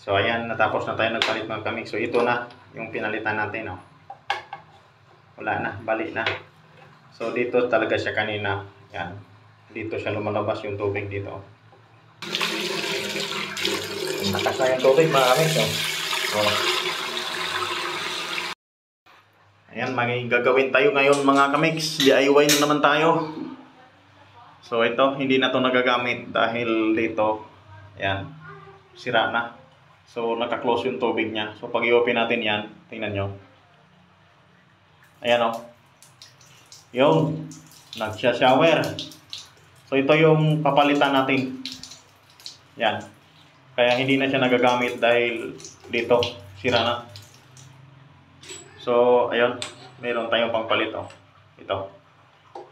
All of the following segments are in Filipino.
So ayan, natapos na tayo nagpalit mga kamix. So ito na yung pinalitan natin, no? Wala na, balik na. So dito talaga siya kanina. Yan. Dito siya lumalabas yung tubig dito. Nakas na yung tubig mga kamix, no? Oh. Ayan, gagawin tayo ngayon mga kamix. DIY na naman tayo. So ito, hindi na to nagagamit dahil dito, ayan, sira na. So naka-close yung tubig niya. So pag i-open natin yan, tingnan nyo. Ayan o. Yung nagsha-shower. So ito yung papalitan natin. Yan. Kaya hindi na siya nagagamit dahil dito, sira na. So ayun, meron tayong pangpalit o. Ito.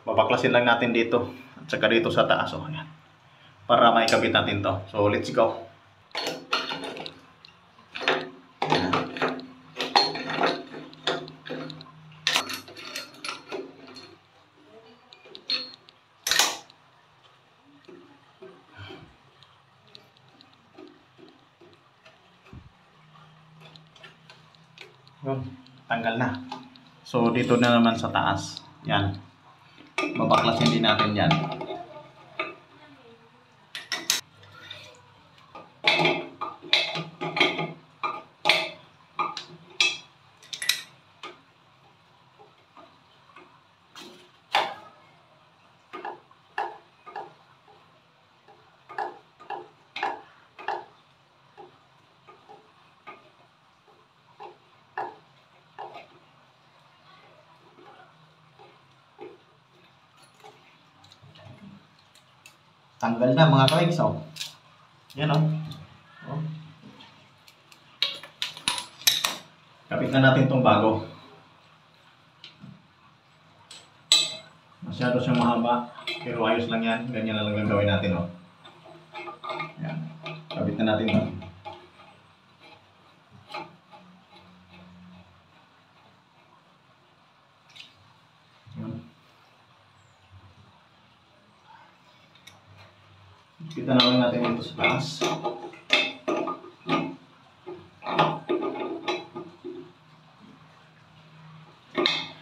Babaklasin lang natin dito. At saka dito sa taas o. Ayan. Para maikabit natin to. So let's go. Yun, tanggal na. So dito na naman sa taas. Yan. Babaklasin din natin yan. Tanggal na mga kamix, oh. Yan, oh. Oh. Kapit na natin itong bago. Masyado siyang mahaba, pero ayos lang yan. Ganyan na lang gagawin natin, oh. Yan. Kapit na natin ito. Kita na lang natin ito sa taas.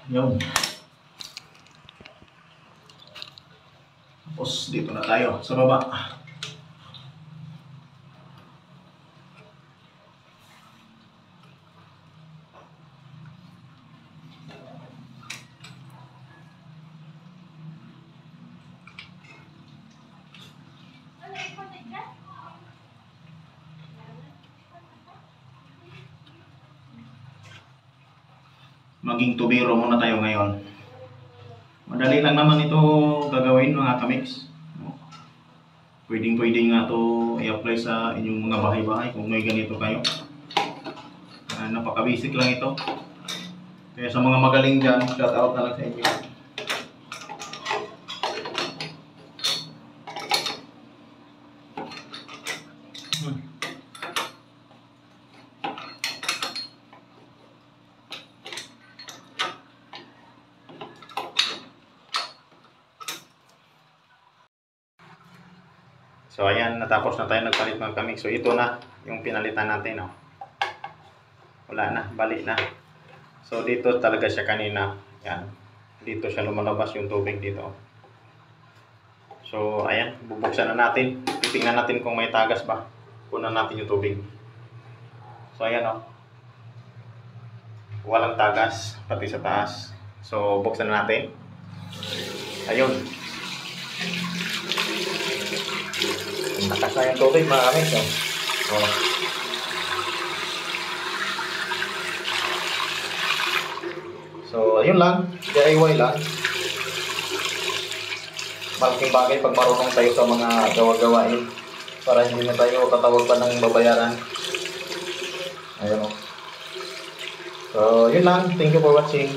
Yun. Tapos dito na tayo sa baba. Maging tubiro muna tayo ngayon. Madali lang naman ito gagawin mga kamix. Pwedeng nga ito i-apply sa inyong mga bahay-bahay kung may ganito kayo. Napaka-basic lang ito. Kaya sa mga magaling dyan, shout out na lang sa inyo. So ayan, natapos na tayo nagpalit mga kamix. So ito na yung pinalitan natin, no? Wala na, balik na. So dito talaga siya kanina. Yan. Dito siya lumalabas yung tubig dito. So ayan, bubuksan na natin. Titingnan natin kung may tagas ba. Kunan natin yung tubig. So ayan, no? Walang tagas, pati sa taas. So buksan na natin. Ayun. Nakas na yung tubig mga kamix, no? Oh. So ayun lang, DIY lang. Malaking bagay pag marunong tayo sa mga gawa-gawain para hindi na tayo tatawag pa ng babayaran. Ayun, no? So yun lang, thank you for watching.